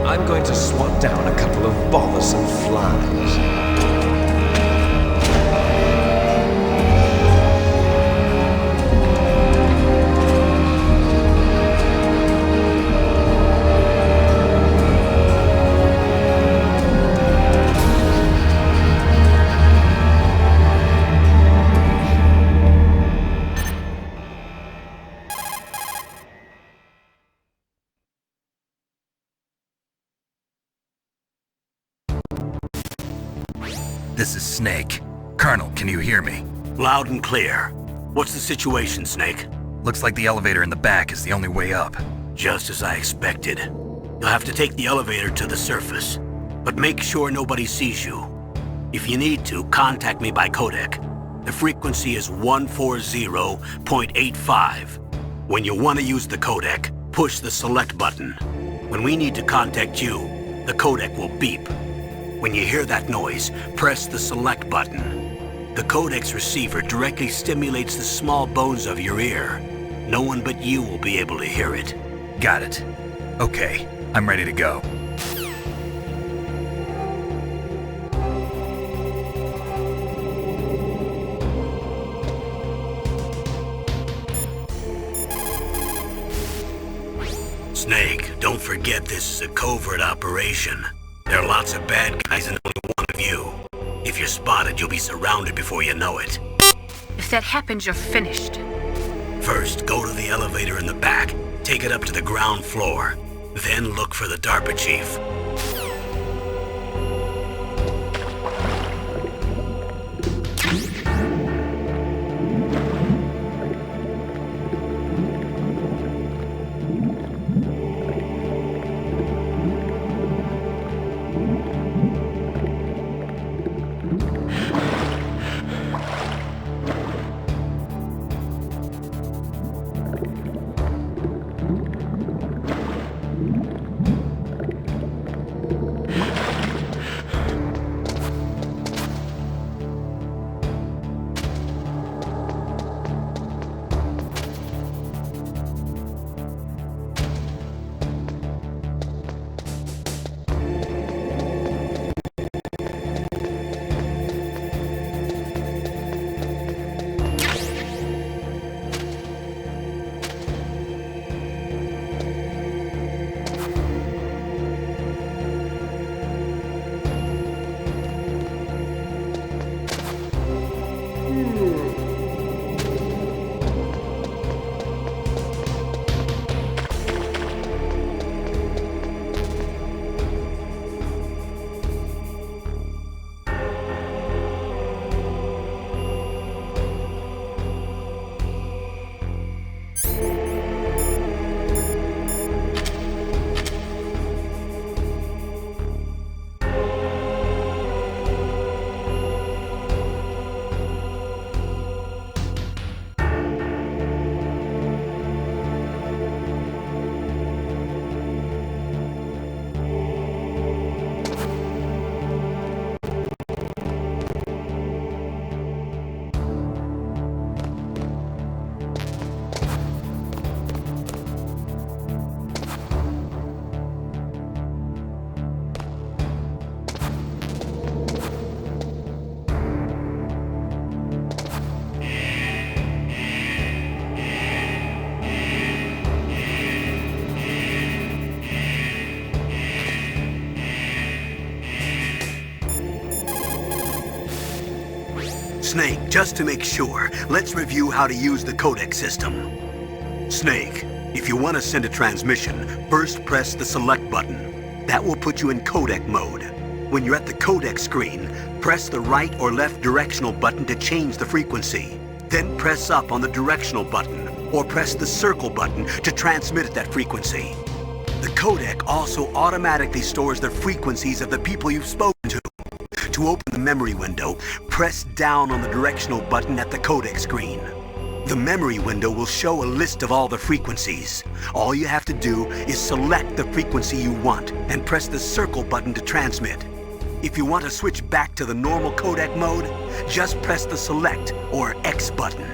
I'm going to swat down a couple of bothersome flies. This is Snake. Colonel, can you hear me? Loud and clear. What's the situation, Snake? Looks like the elevator in the back is the only way up. Just as I expected. You'll have to take the elevator to the surface, but make sure nobody sees you. If you need to, contact me by codec. The frequency is 140.85. When you want to use the codec, push the select button. When we need to contact you, the codec will beep. When you hear that noise, press the select button. The codec's receiver directly stimulates the small bones of your ear. No one but you will be able to hear it. Got it. Okay, I'm ready to go. Snake, don't forget this is a covert operation. There are lots of bad guys and only one of you. If you're spotted, you'll be surrounded before you know it. If that happens, you're finished. First, go to the elevator in the back, take it up to the ground floor. Then look for the DARPA chief. Snake, just to make sure, let's review how to use the codec system. Snake, if you want to send a transmission, first press the select button. That will put you in codec mode. When you're at the codec screen, press the right or left directional button to change the frequency. Then press up on the directional button, or press the circle button to transmit at that frequency. The codec also automatically stores the frequencies of the people you've spoken to. To open the memory window, press down on the directional button at the codec screen. The memory window will show a list of all the frequencies. All you have to do is select the frequency you want and press the circle button to transmit. If you want to switch back to the normal codec mode, just press the select or X button.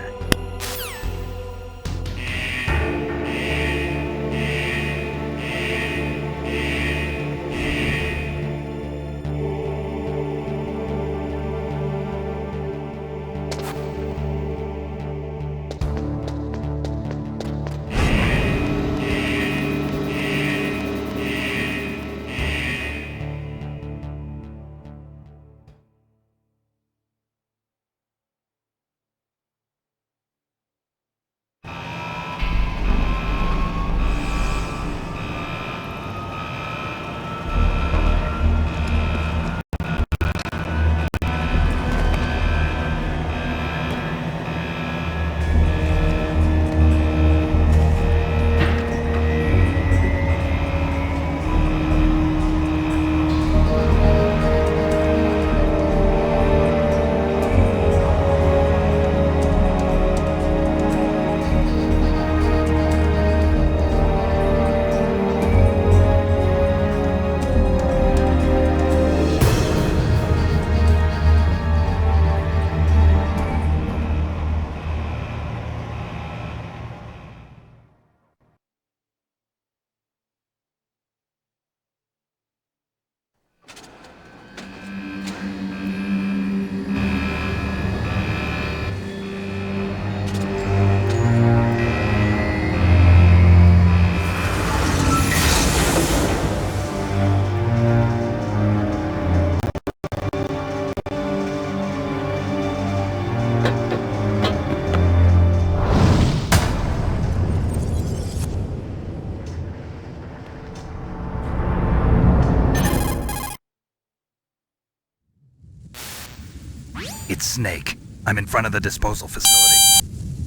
It's Snake. I'm in front of the disposal facility.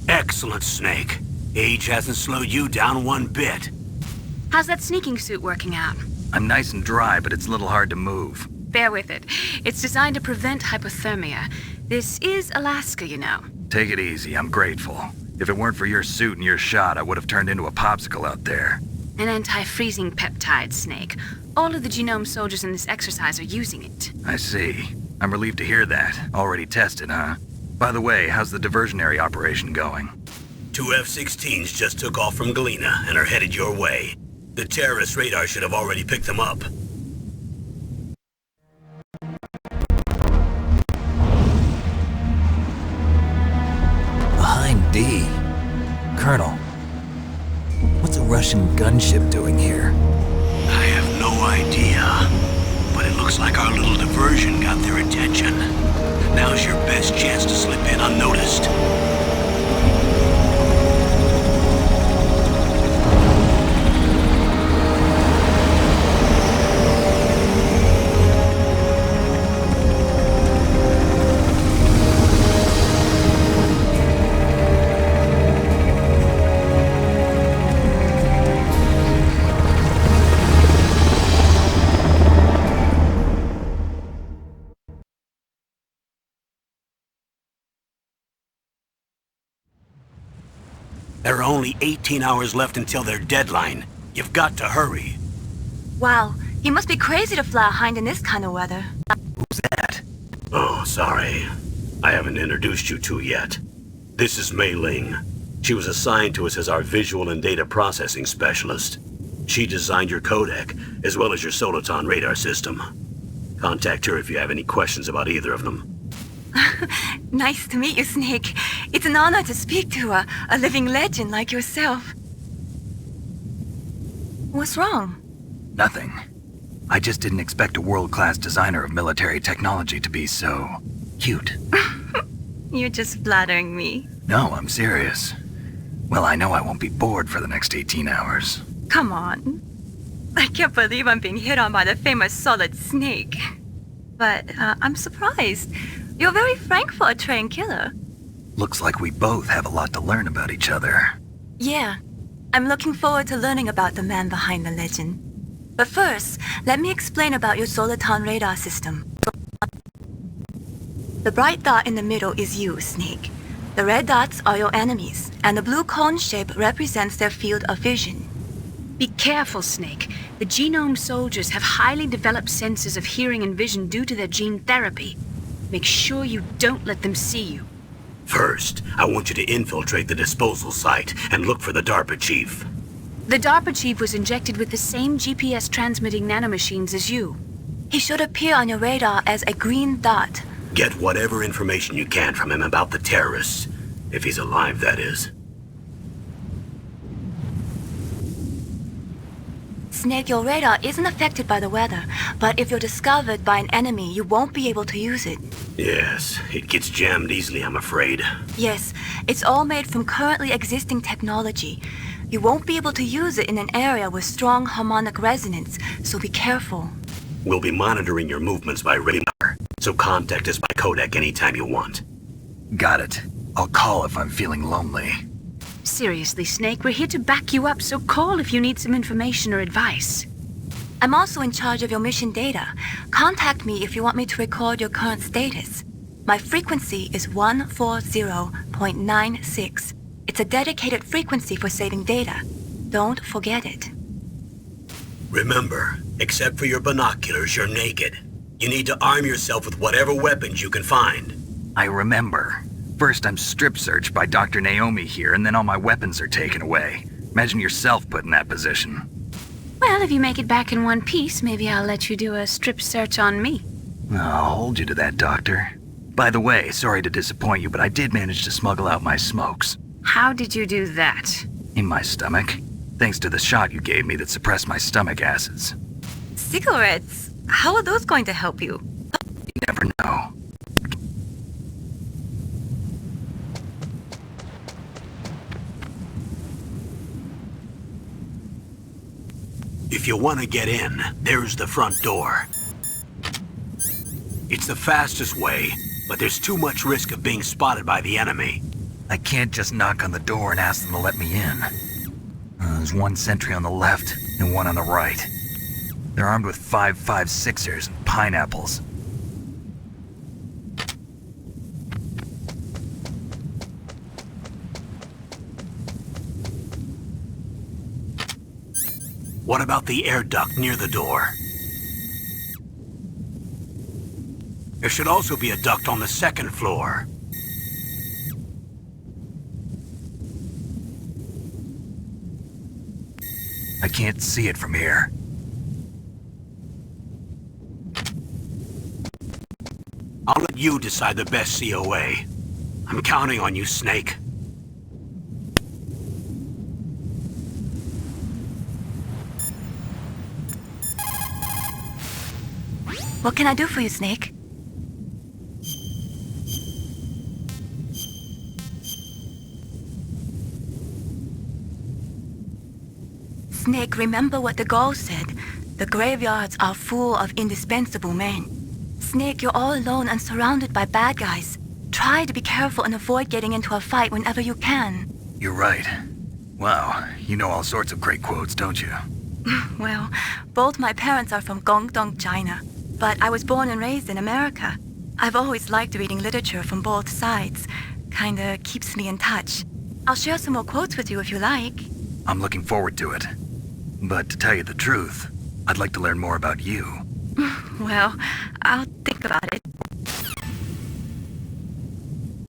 Excellent, Snake. Age hasn't slowed you down one bit. How's that sneaking suit working out? I'm nice and dry, but it's a little hard to move. Bear with it. It's designed to prevent hypothermia. This is Alaska, you know. Take it easy, I'm grateful. If it weren't for your suit and your shot, I would have turned into a popsicle out there. An anti-freezing peptide, Snake. All of the genome soldiers in this exercise are using it. I see. I'm relieved to hear that. Already tested, huh? By the way, how's the diversionary operation going? 2 F-16s just took off from Galena and are headed your way. The terrorist radar should have already picked them up. Behind D. Colonel, what's a Russian gunship doing here? I have no idea, but it looks like our little diversion got their attention. Now's your best chance to slip in unnoticed. There are only 18 hours left until their deadline. You've got to hurry. Wow, you must be crazy to fly a hind in this kind of weather. Who's that? Oh, sorry. I haven't introduced you to yet. This is Mei Ling. She was assigned to us as our visual and data processing specialist. She designed your codec, as well as your Soliton radar system. Contact her if you have any questions about either of them. Nice to meet you, Snake. It's an honor to speak to a living legend like yourself. What's wrong? Nothing. I just didn't expect a world-class designer of military technology to be so cute. You're just flattering me. No, I'm serious. Well, I know I won't be bored for the next 18 hours. Come on. I can't believe I'm being hit on by the famous Solid Snake. But I'm surprised. You're very frank for a trained killer. Looks like we both have a lot to learn about each other. Yeah. I'm looking forward to learning about the man behind the legend. But first, let me explain about your Soliton radar system. The bright dot in the middle is you, Snake. The red dots are your enemies, and the blue cone shape represents their field of vision. Be careful, Snake. The genome soldiers have highly developed senses of hearing and vision due to their gene therapy. Make sure you don't let them see you. First, I want you to infiltrate the disposal site and look for the DARPA chief. The DARPA chief was injected with the same GPS transmitting nanomachines as you. He should appear on your radar as a green dot. Get whatever information you can from him about the terrorists. If he's alive, that is. Snake, your radar isn't affected by the weather, but if you're discovered by an enemy, you won't be able to use it. Yes, it gets jammed easily, I'm afraid. Yes, it's all made from currently existing technology. You won't be able to use it in an area with strong harmonic resonance, so be careful. We'll be monitoring your movements by radar, so contact us by codec anytime you want. Got it. I'll call if I'm feeling lonely. Seriously, Snake, we're here to back you up, so call if you need some information or advice. I'm also in charge of your mission data. Contact me if you want me to record your current status. My frequency is 140.96. It's a dedicated frequency for saving data. Don't forget it. Remember, except for your binoculars, you're naked. You need to arm yourself with whatever weapons you can find. I remember. First I'm strip searched by Dr. Naomi here, and then all my weapons are taken away. Imagine yourself put in that position. Well, if you make it back in one piece, maybe I'll let you do a strip search on me. I'll hold you to that, Doctor. By the way, sorry to disappoint you, but I did manage to smuggle out my smokes. How did you do that? In my stomach. Thanks to the shot you gave me that suppressed my stomach acids. Cigarettes? How are those going to help you? You never know. If you want to get in, there's the front door. It's the fastest way, but there's too much risk of being spotted by the enemy. I can't just knock on the door and ask them to let me in. There's one sentry on the left and one on the right. They're armed with 5.56ers and pineapples. What about the air duct near the door? There should also be a duct on the second floor. I can't see it from here. I'll let you decide the best COA. I'm counting on you, Snake. What can I do for you, Snake? Snake, remember what the Gaul said. The graveyards are full of indispensable men. Snake, you're all alone and surrounded by bad guys. Try to be careful and avoid getting into a fight whenever you can. You're right. Wow, you know all sorts of great quotes, don't you? Well, both my parents are from Guangdong, China. But I was born and raised in America. I've always liked reading literature from both sides. Kinda keeps me in touch. I'll share some more quotes with you if you like. I'm looking forward to it. But to tell you the truth, I'd like to learn more about you. Well, I'll think about it.